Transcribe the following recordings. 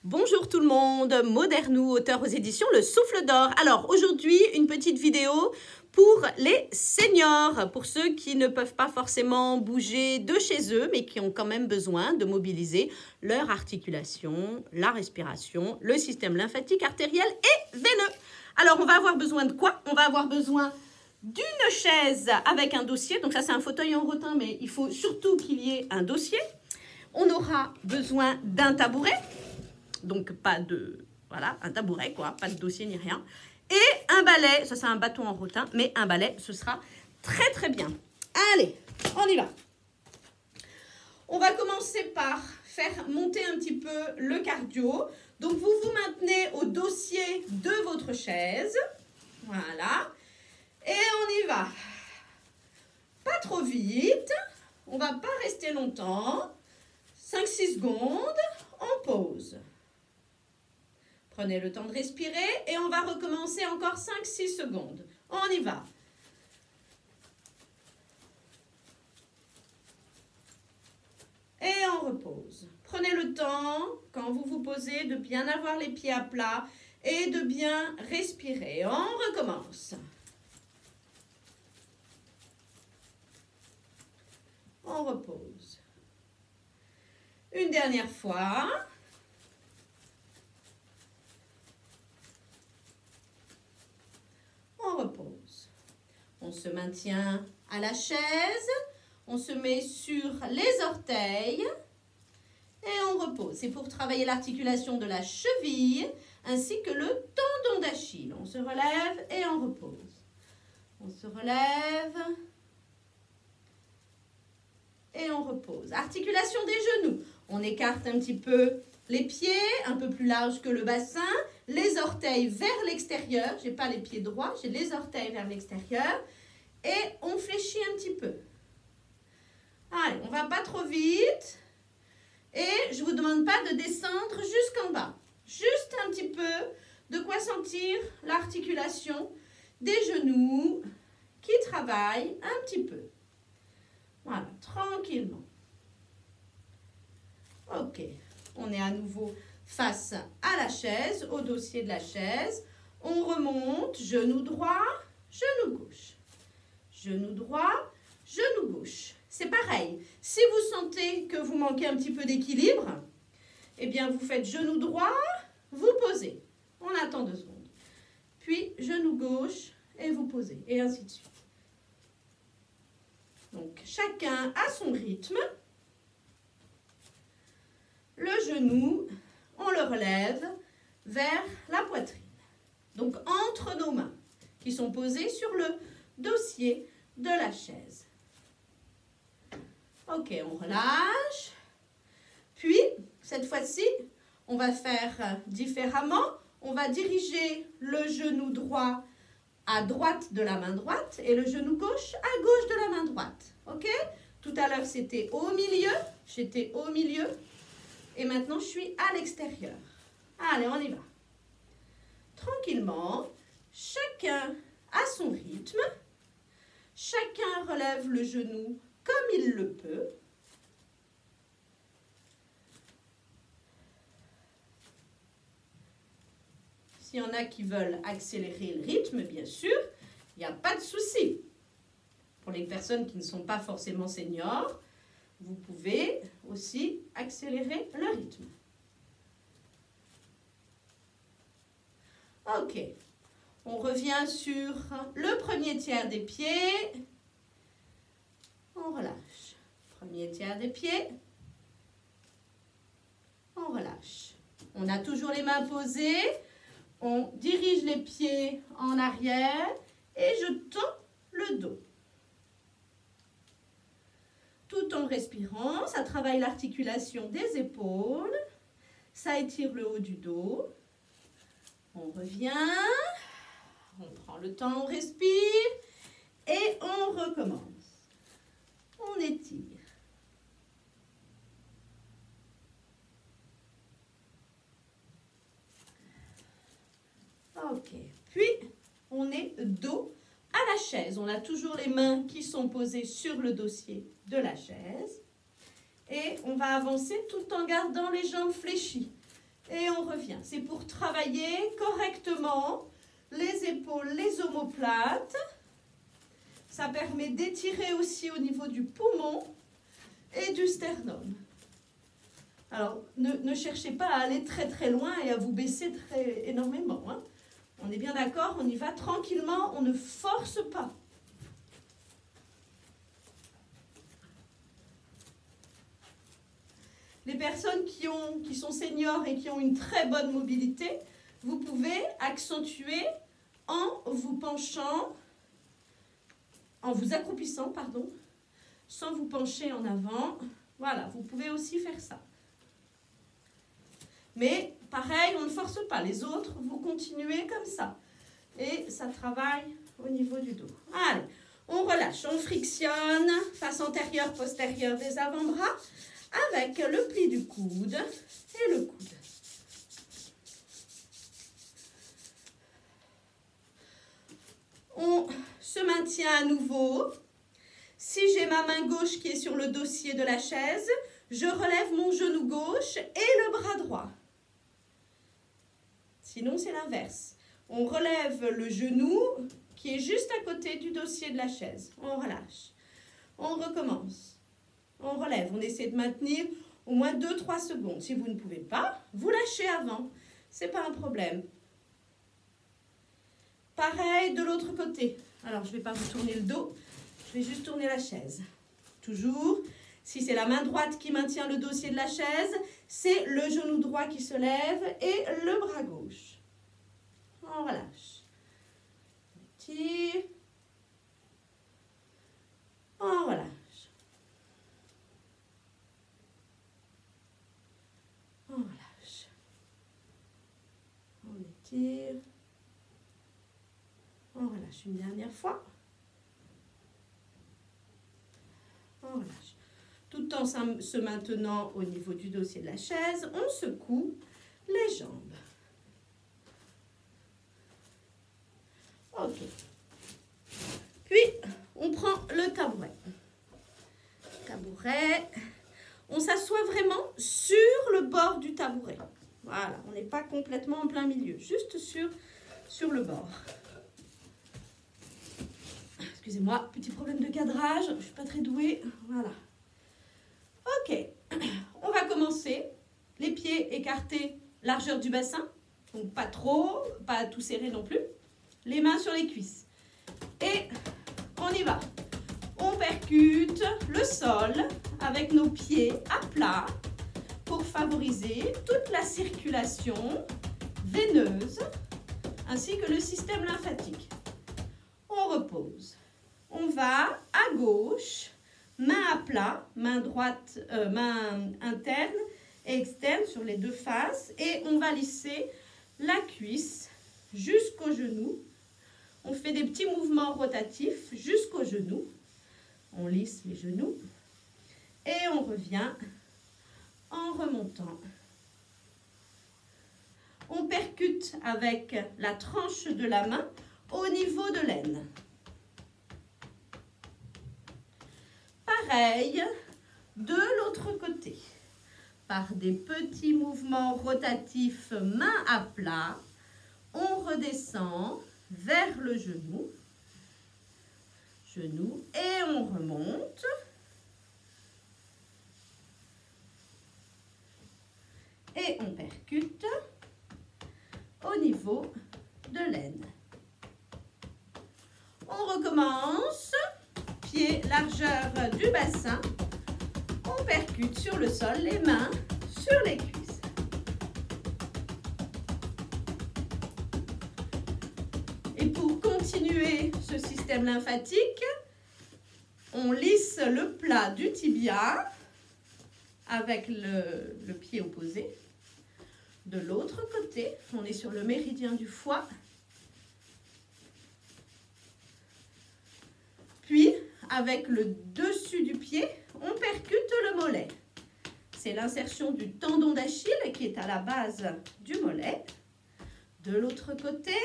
Bonjour tout le monde, Modernou, auteur aux éditions Le Souffle d'Or. Alors aujourd'hui, une petite vidéo pour les seniors, pour ceux qui ne peuvent pas forcément bouger de chez eux, mais qui ont quand même besoin de mobiliser leur articulation, la respiration, le système lymphatique, artériel et veineux. Alors on va avoir besoin de quoi? On va avoir besoin d'une chaise avec un dossier. Donc ça c'est un fauteuil en rotin, mais il faut surtout qu'il y ait un dossier. On aura besoin d'un tabouret. Donc, pas de... Voilà, un tabouret, quoi. Pas de dossier ni rien. Et un balai. Ça, c'est un bâton en rotin. Mais un balai, ce sera très, très bien. Allez, on y va. On va commencer par faire monter un petit peu le cardio. Donc, vous vous maintenez au dossier de votre chaise. Voilà. Et on y va. Pas trop vite. On va pas rester longtemps. 5-6 secondes. On pose. Prenez le temps de respirer et on va recommencer encore 5-6 secondes. On y va. Et on repose. Prenez le temps, quand vous vous posez, de bien avoir les pieds à plat et de bien respirer. On recommence. On repose. Une dernière fois. On repose. On se maintient à la chaise, on se met sur les orteils et on repose. C'est pour travailler l'articulation de la cheville ainsi que le tendon d'Achille. On se relève et on repose. On se relève et on repose. Articulation des genoux. On écarte un petit peu les pieds, un peu plus large que le bassin, les orteils vers l'extérieur. Je n'ai pas les pieds droits, j'ai les orteils vers l'extérieur. Et on fléchit un petit peu. Allez, on ne va pas trop vite. Et je ne vous demande pas de descendre jusqu'en bas. Juste un petit peu de quoi sentir l'articulation des genoux qui travaillent un petit peu. Voilà, tranquillement. Ok. On est à nouveau face à la chaise, au dossier de la chaise. On remonte, genou droit, genou gauche. Genou droit, genou gauche. C'est pareil. Si vous sentez que vous manquez un petit peu d'équilibre, eh bien vous faites genou droit, vous posez. On attend 2 secondes. Puis genou gauche et vous posez. Et ainsi de suite. Donc chacun à son rythme. Le genou, on le relève vers la poitrine. Donc, entre nos mains qui sont posées sur le dossier de la chaise. Ok, on relâche. Puis, cette fois-ci, on va faire différemment. On va diriger le genou droit à droite de la main droite et le genou gauche à gauche de la main droite. Ok? Tout à l'heure, c'était au milieu. J'étais au milieu. Et maintenant, je suis à l'extérieur. Allez, on y va. Tranquillement, chacun à son rythme. Chacun relève le genou comme il le peut. S'il y en a qui veulent accélérer le rythme, bien sûr, il n'y a pas de souci. Pour les personnes qui ne sont pas forcément seniors, vous pouvez aussi accélérer le rythme. Ok. On revient sur le premier tiers des pieds. On relâche. Premier tiers des pieds. On relâche. On a toujours les mains posées. On dirige les pieds en arrière et je tends le dos. Tout en respirant, ça travaille l'articulation des épaules, ça étire le haut du dos. On revient, on prend le temps, on respire et on recommence. On étire. Ok, puis on est dos à la chaise. On a toujours les mains qui sont posées sur le dossier de la chaise. Et on va avancer tout en gardant les jambes fléchies. Et on revient. C'est pour travailler correctement les épaules, les omoplates. Ça permet d'étirer aussi au niveau du poumon et du sternum. Alors, ne cherchez pas à aller très très loin et à vous baisser énormément. Hein. On est bien d'accord, on y va tranquillement, on ne force pas. Les personnes qui sont seniors et qui ont une très bonne mobilité, vous pouvez accentuer en vous penchant, en vous accroupissant, pardon, sans vous pencher en avant. Voilà, vous pouvez aussi faire ça. Mais pareil, on ne force pas. Les autres, vous continuez comme ça. Et ça travaille au niveau du dos. Allez, on relâche, on frictionne, face antérieure, postérieure des avant-bras, avec le pli du coude et le coude. On se maintient à nouveau. Si j'ai ma main gauche qui est sur le dossier de la chaise, je relève mon genou gauche et le bras droit. Sinon, c'est l'inverse. On relève le genou qui est juste à côté du dossier de la chaise. On relâche. On recommence. On relève. On essaie de maintenir au moins 2-3 secondes. Si vous ne pouvez pas, vous lâchez avant. Ce n'est pas un problème. Pareil de l'autre côté. Alors, je ne vais pas vous tourner le dos. Je vais juste tourner la chaise. Toujours, si c'est la main droite qui maintient le dossier de la chaise, c'est le genou droit qui se lève et le bras gauche. On relâche. On tire. On relâche. On relâche. On étire. On relâche une dernière fois. On relâche. Tout en se maintenant au niveau du dossier de la chaise, on secoue les jambes. Ok. Puis, on prend le tabouret. Tabouret. On s'assoit vraiment sur le bord du tabouret. Voilà, on n'est pas complètement en plein milieu, juste sur le bord. Excusez-moi, petit problème de cadrage, je ne suis pas très douée. Voilà. Ok, on va commencer. Les pieds écartés, largeur du bassin. Donc pas trop, pas tout serré non plus. Les mains sur les cuisses. Et on y va. On percute le sol avec nos pieds à plat pour favoriser toute la circulation veineuse ainsi que le système lymphatique. On repose. On va à gauche, main à plat, main droite, main interne et externe sur les deux faces. Et on va lisser la cuisse jusqu'au genou. On fait des petits mouvements rotatifs jusqu'au genou. On lisse les genoux. Et on revient en remontant. On percute avec la tranche de la main au niveau de l'aine. Pareil de l'autre côté. Par des petits mouvements rotatifs main à plat, on redescend vers le genou. Genou et on remonte. Et on percute au niveau de l'aine. On recommence. Pied, largeur du bassin. On percute sur le sol, les mains sur les cuisses. Et pour continuer ce système lymphatique, on lisse le plat du tibia avec le pied opposé. De l'autre côté, on est sur le méridien du foie. Puis, avec le dessus du pied, on percute le mollet. C'est l'insertion du tendon d'Achille qui est à la base du mollet. De l'autre côté,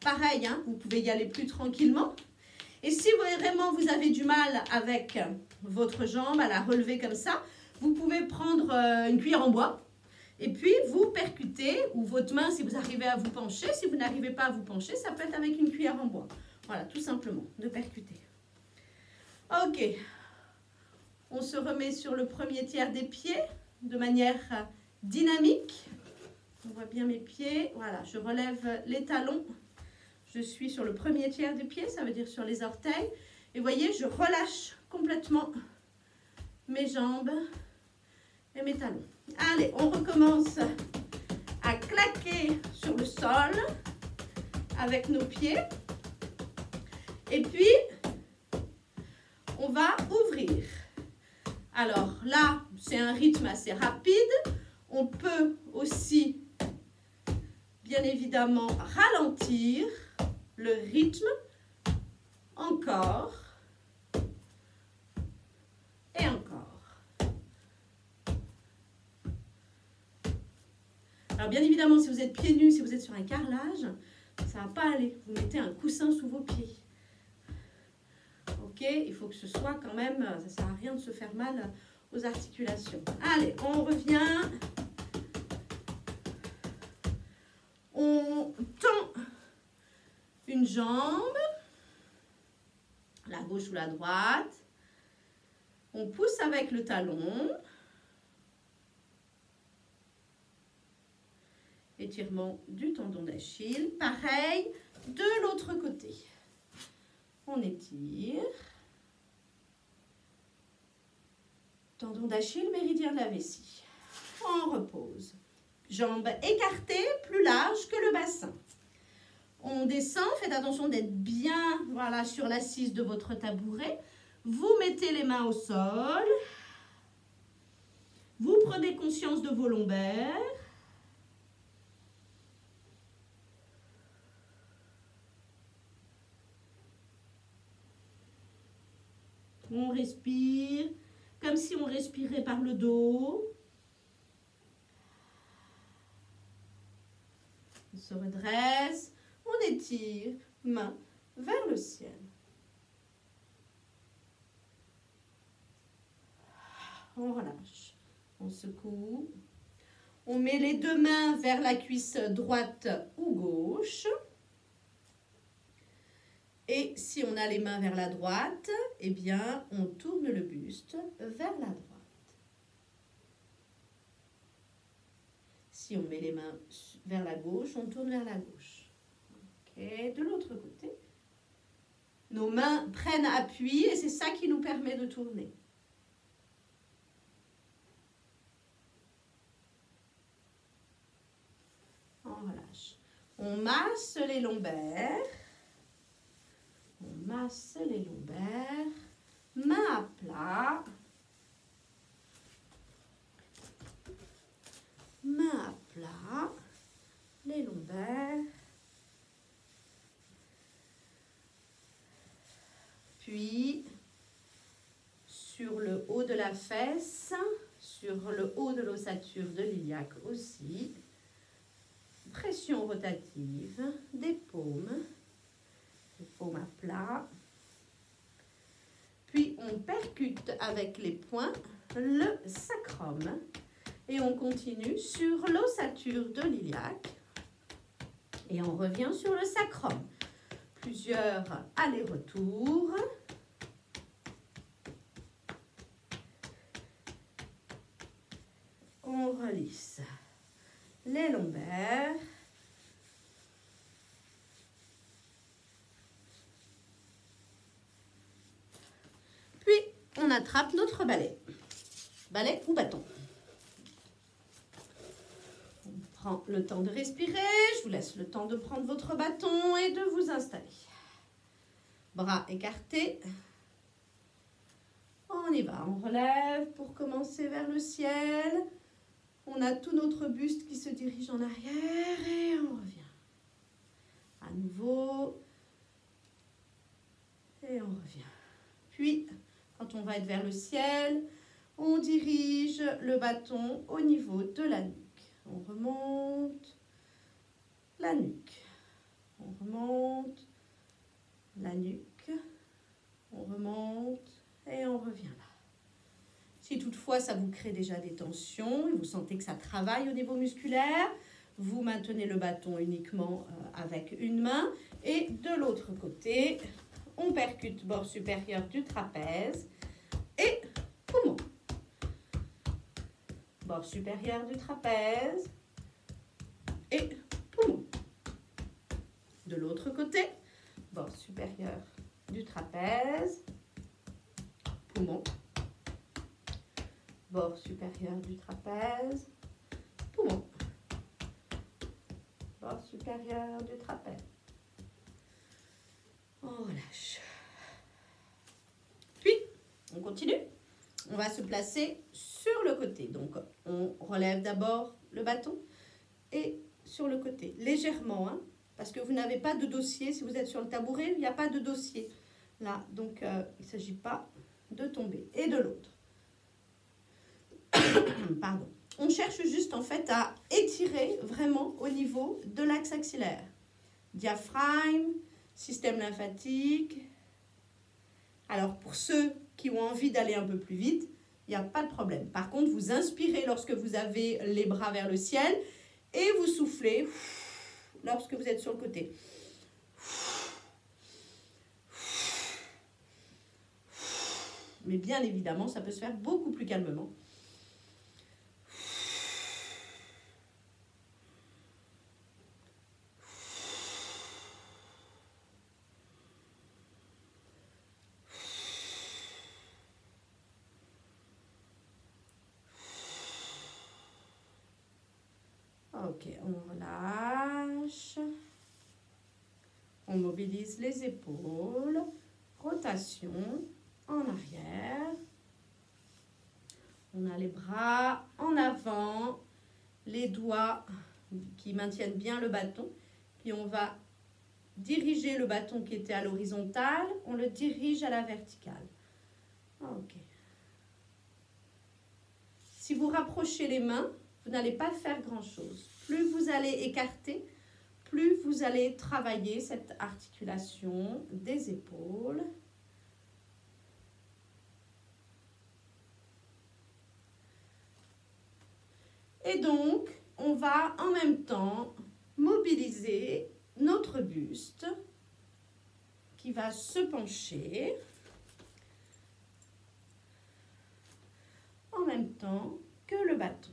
pareil, hein, vous pouvez y aller plus tranquillement. Et si vraiment vous avez du mal avec votre jambe à la relever comme ça, vous pouvez prendre une cuillère en bois Et puis, vous percutez, ou votre main, si vous arrivez à vous pencher. Si vous n'arrivez pas à vous pencher, ça peut être avec une cuillère en bois. Voilà, tout simplement, de percuter. Ok. On se remet sur le premier tiers des pieds, de manière dynamique. On voit bien mes pieds. Voilà, je relève les talons. Je suis sur le premier tiers du pied, ça veut dire sur les orteils. Et vous voyez, je relâche complètement mes jambes et mes talons. Allez, on recommence à claquer sur le sol avec nos pieds. Et puis, on va ouvrir. Alors là, c'est un rythme assez rapide. On peut aussi, bien évidemment, ralentir le rythme. Encore. Et encore. Alors bien évidemment, si vous êtes pieds nus, si vous êtes sur un carrelage, ça ne va pas aller. Vous mettez un coussin sous vos pieds. Ok, il faut que ce soit quand même, ça ne sert à rien de se faire mal aux articulations. Allez, on revient. On tend une jambe, la gauche ou la droite. On pousse avec le talon. Étirement du tendon d'Achille. Pareil de l'autre côté. On étire. Tendon d'Achille, méridien de la vessie. On repose. Jambes écartées, plus larges que le bassin. On descend, faites attention d'être bien voilà, sur l'assise de votre tabouret. Vous mettez les mains au sol. Vous prenez conscience de vos lombaires. On respire comme si on respirait par le dos. On se redresse. On étire, main vers le ciel. On relâche. On secoue. On met les deux mains vers la cuisse droite ou gauche. Et si on a les mains vers la droite, eh bien, on tourne le buste vers la droite. Si on met les mains vers la gauche, on tourne vers la gauche. Ok, de l'autre côté. Nos mains prennent appui et c'est ça qui nous permet de tourner. On relâche. On masse les lombaires. On masse les lombaires. Main à plat. Main à plat. Les lombaires. Puis, sur le haut de la fesse, sur le haut de l'ossature de l'iliaque aussi. Pression rotative des paumes. Les paumes à plat. Puis, on percute avec les poings le sacrum. Et on continue sur l'ossature de l'iliaque. Et on revient sur le sacrum. Plusieurs allers-retours. On relisse les lombaires. Puis, on attrape notre balai. Balai ou bâton. On prend le temps de respirer. Je vous laisse le temps de prendre votre bâton et de vous installer. Bras écartés. On y va. On relève pour commencer vers le ciel. On a tout notre buste qui se dirige en arrière et on revient. À nouveau. Et on revient. Puis, quand on va être vers le ciel, on dirige le bâton au niveau de la nuque. On remonte la nuque. On remonte la nuque. On remonte et on revient là. Si toutefois ça vous crée déjà des tensions et vous sentez que ça travaille au niveau musculaire, vous maintenez le bâton uniquement avec une main. Et de l'autre côté, on percute bord supérieur du trapèze et poumon. Bord supérieur du trapèze et poumon. De l'autre côté, bord supérieur du trapèze, poumon. Bord supérieur du trapèze, poumon. Bord supérieur du trapèze. On relâche. Puis, on continue. On va se placer sur le côté. Donc, on relève d'abord le bâton et sur le côté, légèrement, hein, parce que vous n'avez pas de dossier. Si vous êtes sur le tabouret, il n'y a pas de dossier là. Donc, il ne s'agit pas de tomber. Et de l'autre. Pardon. On cherche juste en fait à étirer vraiment au niveau de l'axe axillaire. Diaphragme, système lymphatique. Alors, pour ceux qui ont envie d'aller un peu plus vite, il n'y a pas de problème. Par contre, vous inspirez lorsque vous avez les bras vers le ciel et vous soufflez lorsque vous êtes sur le côté. Mais bien évidemment, ça peut se faire beaucoup plus calmement. Ok, on relâche. On mobilise les épaules. Rotation en arrière. On a les bras en avant. Les doigts qui maintiennent bien le bâton. Puis on va diriger le bâton qui était à l'horizontale. On le dirige à la verticale. Ok. Si vous rapprochez les mains, vous n'allez pas faire grand-chose. Plus vous allez écarter, plus vous allez travailler cette articulation des épaules. Et donc, on va en même temps mobiliser notre buste qui va se pencher en même temps que le bâton.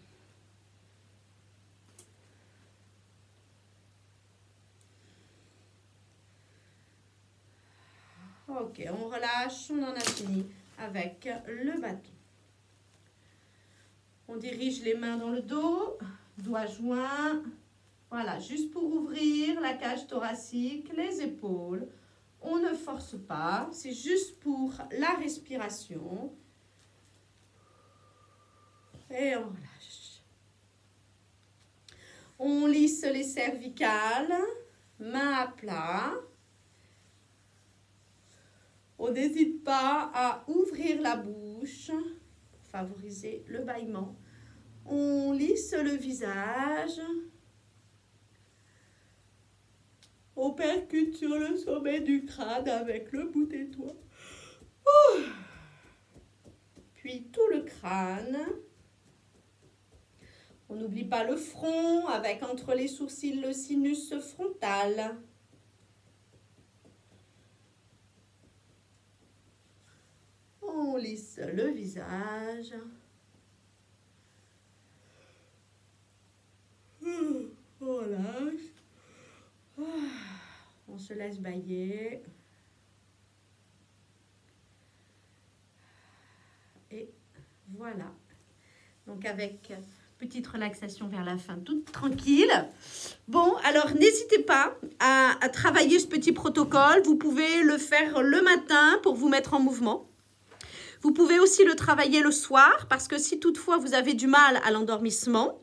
Ok, on relâche, on en a fini avec le bâton. On dirige les mains dans le dos, doigts joints. Voilà, juste pour ouvrir la cage thoracique, les épaules. On ne force pas, c'est juste pour la respiration. Et on relâche. On lisse les cervicales, mains à plat. On n'hésite pas à ouvrir la bouche pour favoriser le bâillement. On lisse le visage. On percute sur le sommet du crâne avec le bout des doigts. Puis tout le crâne. On n'oublie pas le front avec entre les sourcils le sinus frontal. On lisse le visage. On relâche. On se laisse bâiller. Et voilà. Donc avec petite relaxation vers la fin, toute tranquille. Bon, alors n'hésitez pas à travailler ce petit protocole. Vous pouvez le faire le matin pour vous mettre en mouvement. Vous pouvez aussi le travailler le soir parce que si toutefois vous avez du mal à l'endormissement,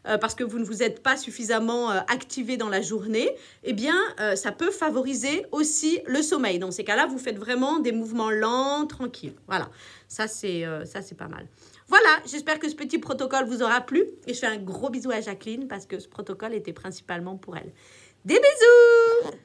parce que vous ne vous êtes pas suffisamment activé dans la journée, eh bien, ça peut favoriser aussi le sommeil. Dans ces cas-là, vous faites vraiment des mouvements lents, tranquilles. Voilà, ça c'est pas mal. Voilà, j'espère que ce petit protocole vous aura plu. Et je fais un gros bisou à Jacqueline parce que ce protocole était principalement pour elle. Des bisous!